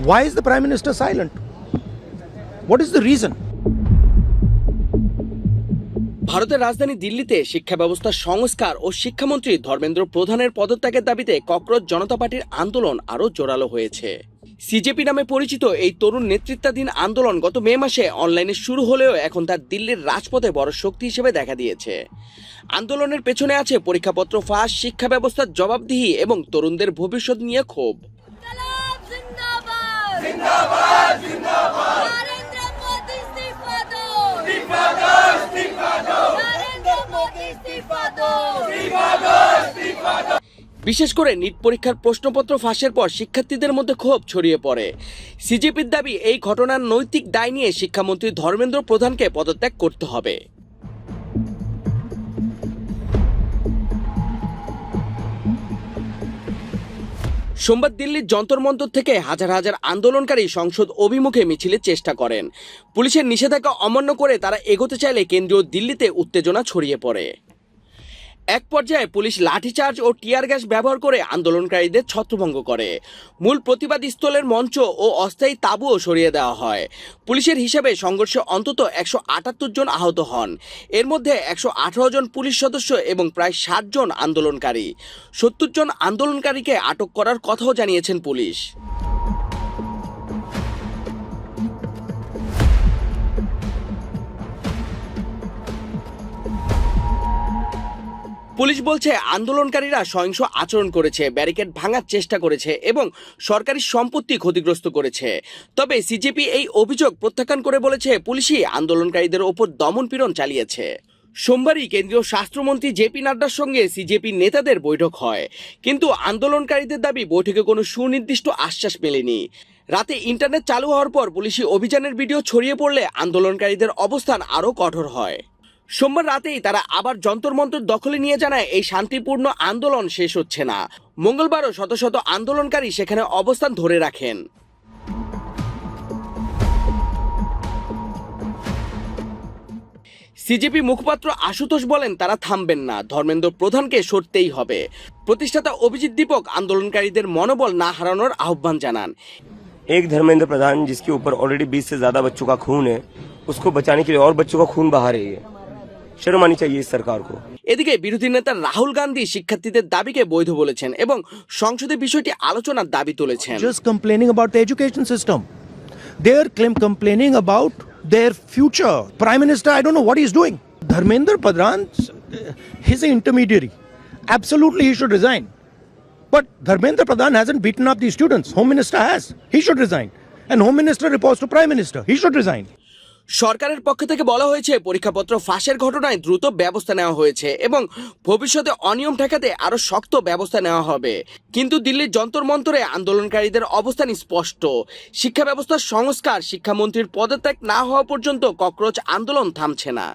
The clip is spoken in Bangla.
Why is the Prime Minister silent? What is the reason? ভারতের রাজধানী দিল্লিতে শিক্ষা ব্যবস্থার সংস্কার ও শিক্ষামন্ত্রী ধর্মেন্দ্র প্রধানের পদত্যাগের দাবিতে ককরোচ জনতা পার্টির আন্দোলন আরও জোরালো হয়েছে। সিজেপি নামে পরিচিত এই তরুণ নেতৃত্বাধীন আন্দোলন গত মে মাসে অনলাইনে শুরু হলেও এখন তার দিল্লির রাজপথে বড় শক্তি হিসেবে দেখা দিয়েছে। আন্দোলনের পেছনে আছে পরীক্ষাপত্র ফাঁস, শিক্ষা ব্যবস্থার জবাবদিহি এবং তরুণদের ভবিষ্যৎ নিয়ে ক্ষোভ। বিশেষ করে নিট পরীক্ষার প্রশ্নপত্র ফাঁসের পর শিক্ষার্থীদের মধ্যে ক্ষোভ ছড়িয়ে পড়ে। সিজেপির দাবি, এই ঘটনার নৈতিক দায় নিয়ে শিক্ষামন্ত্রী ধর্মেন্দ্র প্রধানকে পদত্যাগ করতে হবে। সোমবার দিল্লির যন্তর মন্তর থেকে হাজার হাজার আন্দোলনকারী সংসদ অভিমুখে মিছিলের চেষ্টা করেন। পুলিশের নিষেধাজ্ঞা অমান্য করে তারা এগোতে চাইলে কেন্দ্রীয় দিল্লিতে উত্তেজনা ছড়িয়ে পড়ে। এক পর্যায়ে পুলিশ লাঠিচার্জ ও টিয়ার গ্যাস ব্যবহার করে আন্দোলনকারীদের ছত্রভঙ্গ করে। মূল প্রতিবাদ স্থলের মঞ্চ ও অস্থায়ী তাঁবুও সরিয়ে দেওয়া হয়। পুলিশের হিসাবে সংঘর্ষে অন্তত 178 জন আহত হন। এর মধ্যে 118 জন পুলিশ সদস্য এবং প্রায় 60 জন আন্দোলনকারী। 70 জন আন্দোলনকারীকে আটক করার কথাও জানিয়েছেন পুলিশ। পুলিশ বলছে আন্দোলনকারীরা সহিংস আচরণ করেছে, ব্যারিকেড ভাঙার চেষ্টা করেছে এবং সরকারি সম্পত্তি ক্ষতিগ্রস্ত করেছে। তবে সিজেপি এই অভিযোগ প্রত্যাখ্যান করে বলেছে পুলিশই আন্দোলনকারীদের ওপর দমনপীড়ন চালিয়েছে। সোমবারই কেন্দ্রীয় স্বাস্থ্যমন্ত্রী জেপি নাড্ডার সঙ্গে সিজেপি নেতাদের বৈঠক হয়, কিন্তু আন্দোলনকারীদের দাবি বৈঠকে কোনো সুনির্দিষ্ট আশ্বাস মেলেনি। রাতে ইন্টারনেট চালু হওয়ার পর পুলিশি অভিযানের ভিডিও ছড়িয়ে পড়লে আন্দোলনকারীদের অবস্থান আরও কঠোর হয়। সোমবার রাতেই তারা আবার যন্তর মন্তর দখলে নিয়ে জানায় এই শান্তিপূর্ণ আন্দোলন শেষ হচ্ছে না। মঙ্গলবারও শত শত আন্দোলনকারী সেখানে অবস্থান ধরে রাখেন। সিজেপি মুখপাত্র আশুতোষ বলেন, তারা থামবেন না, ধর্মেন্দ্র প্রধানকে সরতেই হবে। প্রতিষ্ঠাতা অভিজিৎ দীপক আন্দোলনকারীদের মনোবল না হারানোর আহ্বান জানান। एक धर्मेंद्र प्रधान जिसके ऊपर ऑलरेडी 20 से ज्यादा बच्चों का खून है, उसको बचाने के लिए और बच्चों का खून बहा रही है। शर्म आनी चाहिए इस सरकार को। এদিকে বিরোধী নেতা রাহুল গান্ধী শিক্ষার্থীদের দাবিকে বৈধ বলেছেন এবং সংসদে বিষয়টি আলোচনার দাবি তুলেছেন। Just complaining about the education system. They're complaining about their future. Prime Minister, I don't know what he's doing. Dharmendra Pradhan, he's an intermediary. Absolutely, he should resign. But Dharmendra Pradhan hasn't beaten up the students. Home Minister has. He should resign. And Home Minister reports to Prime Minister. He should resign. সরকারের পক্ষ থেকে বলা হয়েছে পরীক্ষাপত্র ফাঁসের ঘটনায় দ্রুত ব্যবস্থা নেওয়া হয়েছে এবং ভবিষ্যতে অনিয়ম ঠেকাতে আরো শক্ত ব্যবস্থা নেওয়া হবে। কিন্তু দিল্লির যন্তর মন্তরে আন্দোলনকারীদের অবস্থান স্পষ্ট। শিক্ষা ব্যবস্থার সংস্কার, শিক্ষামন্ত্রীর পদত্যাগ না হওয়া পর্যন্ত ককরোচ আন্দোলন থামছে না।